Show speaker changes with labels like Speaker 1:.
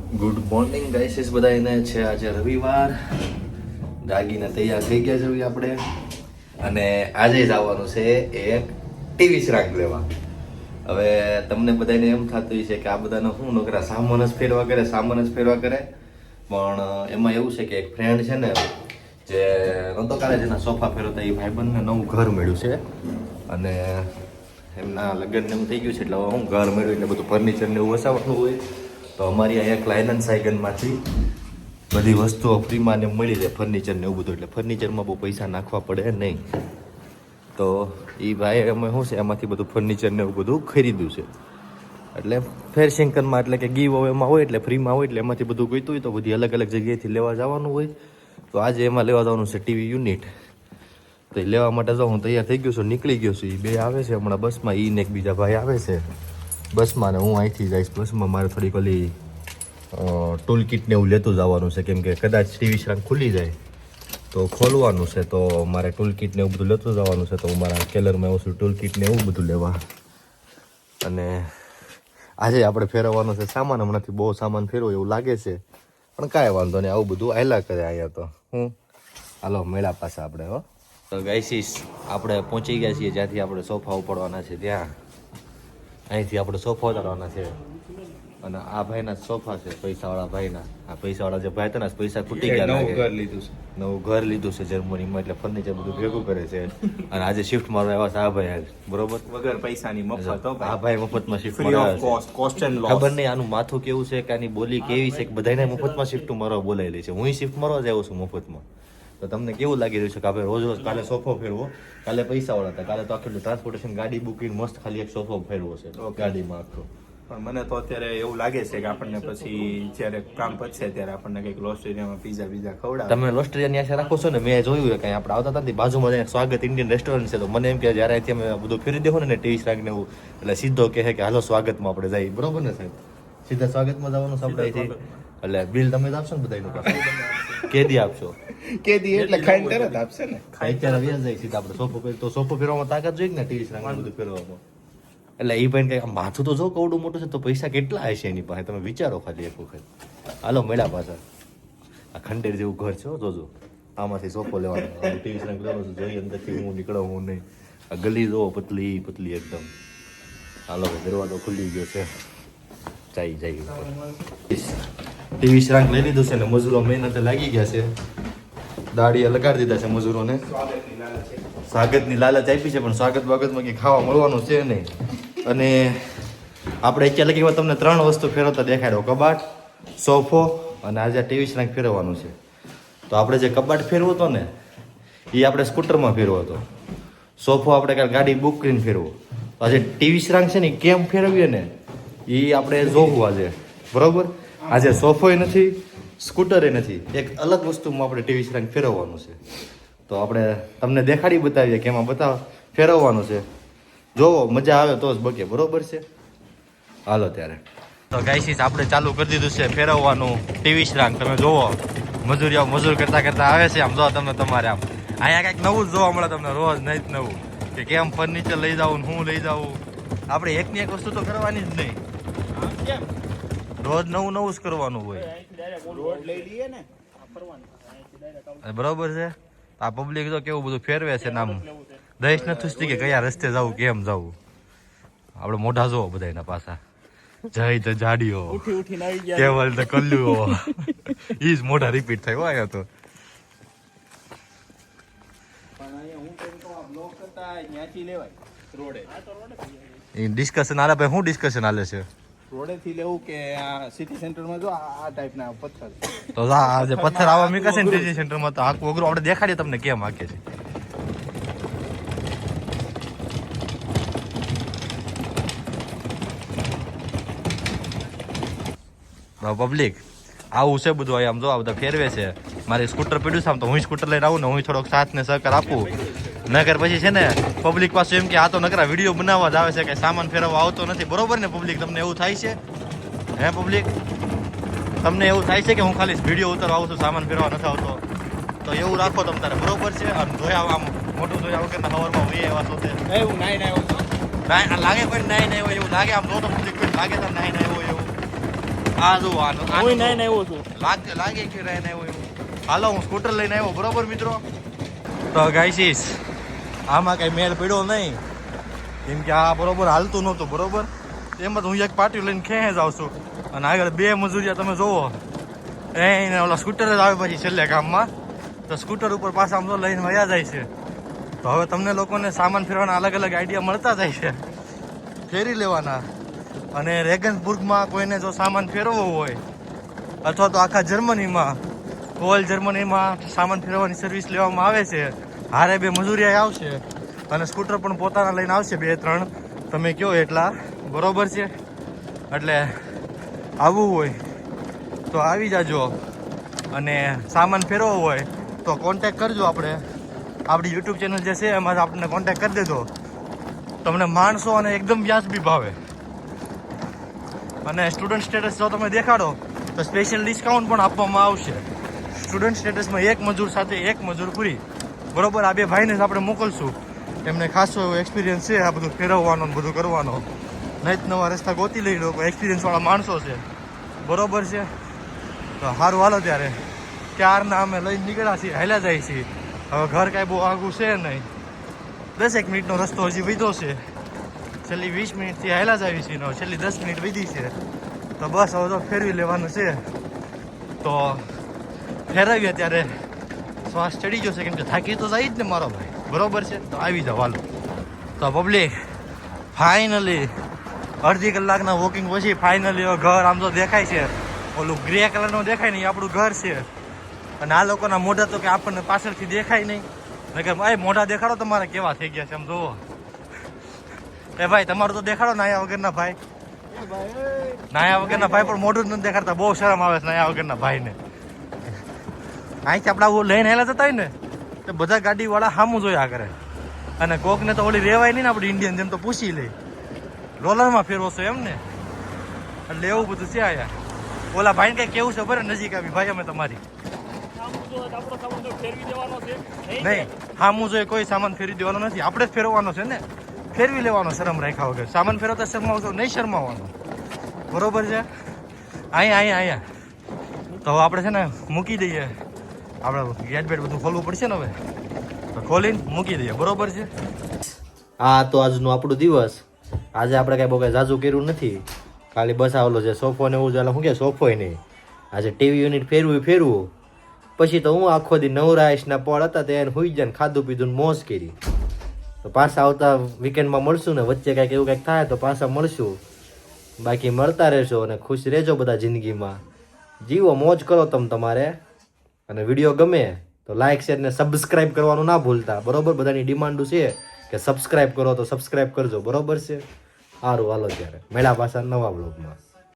Speaker 1: Good morning ગાઈસીસ બધાને છે આજે રવિવાર. દાગીને તૈયાર થઈ ગયા છે આપણે, અને આજે જ આવવાનું છે એક ટીવી શ્રાંક લેવા. હવે તમને બધાને એમ થતું છે કે આ બધાને શું નોકરા સામાન જ ફેરવા કરે, પણ એમાં એવું છે કે એક ફ્રેન્ડ છે ને જે નહોતો કાલે જેના સોફા ફેરવતા, એ ભાઈબંધને નવું ઘર મળ્યું છે, અને એમના લગ્ન ને એવું થઈ ગયું છે, એટલે હું ઘર મળ્યું એટલે બધું ફર્નિચર ને એવું વસાવવાનું હોય. તો અમારી અહીંયા ક્લાયનન સાયગનમાંથી બધી વસ્તુઓ ફ્રીમાં ને મળી જાય, ફર્નિચર ને એવું બધું, એટલે ફર્નિચરમાં બહુ પૈસા નાખવા પડે નહીં. તો એ ભાઈ અમે શું છે એમાંથી બધું ફર્નિચર ને એવું બધું ખરીદ્યું છે. એટલે ફેર શેન્કનમાં એટલે કે ગીવ અવેમાં હોય એટલે ફ્રીમાં હોય, એટલે એમાંથી બધું ગોઈતું હોય તો બધી અલગ અલગ જગ્યાએથી લેવા જવાનું હોય. તો આજે એમાં લેવા જવાનું છે ટીવી યુનિટ. તો એ લેવા માટે જો હું તૈયાર થઈ ગયો છું, નીકળી ગયો છું. એ બે આવે છે હમણાં બસમાં, ઈ ને એક બીજા ભાઈ આવે છે બસમાં, ને હું અહીંથી જઈશ બસમાં. મારે થોડીક ઓલી ટૂલ કિટ ને એવું લેતું જવાનું છે, કેમ કે કદાચ ટીવી શ્રાંક ખુલી જાય તો ખોલવાનું છે, તો મારે ટૂલ કિટ ને એવું બધું લેતું જવાનું છે. તો હું મારા કેલરમાં આવું છું ટૂલ કિટ ને એવું બધું લેવા. અને આજે આપણે ફેરવવાનો છે સામાન. હમણાંથી બહુ સામાન ફેરવો એવું લાગે છે, પણ કાંઈ વાંધો નહીં, આવું બધું આયલા કરે અહીંયા. તો હું હાલો મેળા પાસે આપણે. હો તો ગાઈસીસ આપણે પહોંચી ગયા છીએ જ્યાંથી આપણે સોફા ઉપાડવાના છે ત્યાં. અહીંથી આપણે સોફા ઉતારવાના છે, અને આ ભાઈના સોફા છે, પૈસાવાળા ભાઈના. આ પૈસાવાળા જે ભાઈ હતા ને, પૈસા ખૂટી ગયા, નવું ઘર લીધું છે જર્મનીમાં, એટલે ફર્નિચર બધું ભેગું કરે છે. અને આજે શિફ્ટ મારવા આવ્યા છે આ ભાઈ, બરોબર,
Speaker 2: વગર પૈસાની મફત.
Speaker 1: આ ભાઈ મફતમાં શિફ્ટ મારવા ખબર નહીં આનું માથું કેવું છે કે આની બોલી કેવી છે કે બધાને મફતમાં શિફ્ટ મારવા બોલાયેલી છે. હું શિફ્ટ મારવા જ આવ્યો છું મફતમાં. તો તમને કેવું લાગી રહ્યું છે કે આપણે રોજ રોજ કાલે સોફો ફેરવો, કાલે પૈસાવાળા હતા, કાલે તો આખું ટ્રાન્સપોર્ટેશન ગાડી બુકિંગ મસ્ત, ખાલી એક સોફો ફેરવો છે ગાડીમાં આખો.
Speaker 2: પણ મને તો અત્યારે એવું લાગે છે કે આપણને પછી જ્યારે કામ પતશે ત્યારે આપણને કંઈક લોસ્ટ્રેલિયામાં પીઝા ખવડાવે.
Speaker 1: તમે લોસ્ટ્રેલિયાની આશા રાખો છો ને? મેં જોયું કે આપણે આવતા હતા બાજુમાં સ્વાગત ઇન્ડિયન રેસ્ટોરન્ટ છે, તો મને એમ કે જ્યારે અહીંથી અમે બધું ફેરી દેવું ને ટીવી શ્રાંક ને એવું, એટલે સીધો કહે કે હાલો સ્વાગતમાં આપણે જઈએ, બરોબર ને સાહેબ? સીધા સ્વાગતમાં જવાનું આપણે અહીંથી. એટલે બિલ તમે જ આપશો ને બધાનું? કેદી આપશો?
Speaker 2: કેદી એટલે ખાઈને તરત આપશે ને.
Speaker 1: અત્યારે વ્યાજ જાય સીધા આપણે સોફો ફેર. તો સોફો ફેરવામાં તાકાત જોઈએ ને ટીવી શ્રાંક બધું ફેરવામાં. એટલે એ ભાઈ કઈ માથું તો જો કવડું મોટું છે, તો પૈસા કેટલા હશે એની પાસે, તમે વિચારો ખાલી એક વખત. હાલો મેળા પાછા. આ ખંડેર જેવું ઘર છે, જોજો. આમાંથી સોફો લેવાનો, ટીવી શ્રાંક લેવાનો છે, જોઈએ અંદરથી હું નીકળું હું નહીં. આ ગલી જો પતલી પતલી એકદમ. હાલો દરવાજો ખુલી ગયો છે, જાય ટીવી શ્રાંક લઈ લીધું છે ને મજૂરો મહેનતે લાગી ગયા છે. દાડીએ લગાડી દીધા છે મજૂરોને. સ્વાગતની લાલચ આપી છે, પણ સ્વાગત બાગતમાં કંઈ ખાવા મળવાનું છે નહીં. અને આપણે અત્યારે લગીમાં તમને 3 વસ્તુ ફેરવતા દેખાડ્યો: કબાટ, સોફો અને આજે ટીવી શ્રાંક ફેરવવાનું છે. તો આપણે જે કબાટ ફેરવો હતો ને એ આપણે સ્કૂટરમાં ફેરવો હતો. સોફો આપણે કાંઈ ગાડી બુક કરીને ફેરવો. આજે ટીવી શ્રાંક છે ને કેમ ફેરવીએ ને એ આપણે જોવું આજે, બરોબર? આજે સોફોય નથી, સ્કૂટરે નથી, એક અલગ વસ્તુમાં આપણે ટીવી શ્રાંક ફેરવવાનું છે. તો આપણે તમને દેખાડી બતાવીએ કે એમાં ફેરવવાનું છે. જોવો, મજા આવે તો જ બકે, બરોબર છે? હાલો ત્યારે. તો ગાઈસીસ આપણે ચાલુ કરી દીધું છે ફેરવવાનું ટીવી શ્રાંક. તમે જોવો મજૂર કરતા આવે છે. આમ જો તમે તમારે આમ અહીંયા કંઈક નવું જ જોવા મળે તમને રોજ, નહીં જ નવું કે કેમ ફર્નિચર લઈ જાવું, હું લઈ જાવું. આપણે એકની એક વસ્તુ તો કરવાની જ નહીં, રોજ નવું જ કરવાનું હોય, બરોબર છે? આ પબ્લિક તો કેવું બધું ફેરવે છે ને, આમ દહેશ નથી થતી કે કયા રસ્તે જવું, કેમ જવું. આપણે મોઢા જોવો બધા એના પાછા, જય તો જાડીઓ, કેવલ તો કલ્લુઓ, ઈ જ મોઢા રિપીટ થાય હોય. તો ડિસ્કશન હાલે ભાઈ, શું ડિસ્કશન હાલે છે?
Speaker 2: રોડેથી લેવું કે આ સિટી સેન્ટરમાં જો આ ટાઈપના પથ્થર.
Speaker 1: તો આ જે પથ્થર આવા મીકાશે ને સિટી સેન્ટરમાં, તો આખું અઘરું આપણે દેખાડીએ તમને કેમ હાકે છે. પબ્લિક આવું છે બધું. આમ જો આ બધા ફેરવે છે. મારે સ્કૂટર પડ્યું છે આમ, તો હું સ્કૂટર લઈને આવું ને હું થોડોક સાથ ને સહકાર આપું. નકર પછી છે ને પબ્લિક પાસે એમ કે આ તો નકરા વિડીયો બનાવવા જ આવે છે, કે સામાન ફેરવવા આવતો નથી, બરોબર ને પબ્લિક? તમને એવું થાય છે હે પબ્લિક? તમને એવું થાય છે કે હું ખાલી વિડીયો ઉતારવા આવું છું, સામાન ફેરવા નથી આવતો? તો એવું રાખો તમ તારે, બરોબર છે? અને ધોયા આમ મોટું ધોયા વગરના સવારમાં હોય એવા શોધે
Speaker 2: એવું નાઈ
Speaker 1: લાગે, કોઈ નાઈ હોય એવું લાગે. આમ જો તો પબ્લિક કોઈ લાગે તો નાઈ હોય એવું. આ જો આનો
Speaker 3: હું નહીં આવ્યો છું.
Speaker 1: લાગે કે લઈને આવ્યો એવું. હાલો હું સ્કૂટર લઈને આવ્યો બરોબર મિત્રો. તો ગાઈસીસ આમાં કઈ મેળ પડ્યો નહીં કેમ કે આ બરોબર હાલતું નહોતું બરોબર. એમાં તો હું એક પાર્ટી લઈને ખેંચી જાઉં છું અને આગળ બે મજૂરિયા તમે જોવો એને ઓલા સ્કૂટર જ આવે પછી છેલ્લે ગામમાં તો સ્કૂટર ઉપર પાછા આમ તો લઈને વયા જાય છે. તો હવે તમને લોકોને સામાન ફેરવાના અલગ અલગ આઈડિયા મળતા જાય છે ફેરી લેવાના. અને રેગન્સબુર્ગમાં કોઈને જો સામાન ફેરવવો હોય અથવા તો આખા જર્મનીમાં ઓલ જર્મનીમાં સામાન ફેરવવાની સર્વિસ લેવામાં આવે છે. હારે બે મજૂરિયા આવશે અને સ્કૂટર પણ પોતાના લઈને આવશે 2-3 તમે કહો એટલા બરોબર છે. એટલે આવવું હોય તો આવી જાજો અને સામાન ફેરવવો હોય તો કોન્ટેક કરજો. આપણી યુટ્યુબ ચેનલ જે છે એમાં આપણને કોન્ટેક કરી દેજો. તમને માણસો અને એકદમ વ્યાજબી ભાવે અને સ્ટુડન્ટ સ્ટેટસ જો તમે દેખાડો તો સ્પેશિયલ ડિસ્કાઉન્ટ પણ આપવામાં આવશે. સ્ટુડન્ટ સ્ટેટસમાં એક મજૂર સાથે એક મજૂર ફ્રી બરોબર. આ બે ભાઈને જ આપણે મોકલશું. એમને ખાસો એવો એક્સપિરિયન્સ છે આ બધું ફેરવવાનો ને બધું કરવાનો. નહીં નવા રસ્તા ગોતી લઈ લો એક્સપિરિયન્સવાળા માણસો છે બરોબર છે. તો સારું હાલો ત્યારે ક્યારના અમે લઈને નીકળ્યા છીએ હાલ્યા જાય છીએ. હવે ઘર કાંઈ બહુ આગું છે નહીં 10 મિનિટનો રસ્તો હજી વધ્યો છે. છેલ્લી 20 મિનિટથી હાલ્યા જ આવી છીએ ને છેલ્લી 10 મિનિટ વધી છે. તો બસ હવે તો ફેરવી લેવાનું છે. તો ફેરવીએ ત્યારે શ્વાસ ચડી જશે કેમ કે થાકી તો જાય જ ને મારો ભાઈ બરોબર છે. તો આવી જાઓ હાલો. તો પબ્લિક ફાઇનલી અડધી કલાકના વોકિંગ પછી ફાઇનલી ઘર આમ તો દેખાય છે. ઓલું ગ્રે કલરનું દેખાય ને એ આપણું ઘર છે. અને આ લોકોના મોઢા તો કે આપણને પાછળથી દેખાય નહીં. કે ભાઈ મોઢા દેખાડો તમારે કેવા થઈ ગયા છે આમ જુઓ. એ ભાઈ તમારું તો દેખાડો નાયા વગરના ભાઈ. નાયા વગરના ભાઈ પણ મોઢું જ નથી દેખાડતા. બહુ શરમ આવે છે નાયા વગરના ભાઈને. અહીંથી આપણે આવું લઈને હેલા જતા હોય ને તો બધા ગાડીવાળા સામું જોયા કરે. અને કોકને તો ઓલી રેવાય નહીં ને આપણે ઇન્ડિયન જેમ તો પૂછી લે રોલરમાં ફેરવો છો એમ ને. એટલે એવું બધું છે આયા. ઓલા ભાઈને કઈ કેવું છે બરાબર નજીક આવી ભાઈ અમે તમારી નહીં સામું જોઈએ કોઈ સામાન ફેરવી દેવાનો નથી. આપણે જ ફેરવવાનો છે ને ફેરવી લેવાનો શરમ રાખ્યા વગર. સામાન ફેરવતા શરમાવશો નહીં શરમાવાનો બરોબર છે. અહીંયા તો હવે આપણે છે ને મૂકી દઈએ. આપણે ગેટ બેટ બધું ખોલવું પડશે ને હવે તો ખોલીને મૂકી દઈએ બરોબર છે. આ તો આજનું આપણું દિવસ. આજે આપણે કાંઈ બહુ કાંઈ ઝાઝું કર્યું નથી. ખાલી બસ આવેલો છે સોફો ને એવું ચાલે શું કે સોફોય નહીં. આજે ટીવી યુનિટ ફેરવું પછી તો હું આખો દી નવરાશના પળ હતા તેને હોઈ જાય ને ખાધું પીધું મોજ કરી. તો પાછા આવતા વીકેન્ડમાં મળશું ને વચ્ચે કાંઈક એવું કાંઈક થાય તો પાછા મળશું. બાકી મળતા રહેશો અને ખુશ રહેજો બધા જિંદગીમાં. જીવો મોજ કરો તમારે. અને વિડીયો ગમે તો લાઇક શેર ને સબસ્ક્રાઇબ કરવાનું ના ભૂલતા બરોબર. બધાની ડિમાન્ડ છે કે સબસ્ક્રાઇબ કરો તો સબસ્ક્રાઇબ કરજો બરોબર છે. સારું હાલો ત્યારે મળ્યા પાછા નવા બ્લોગમાં.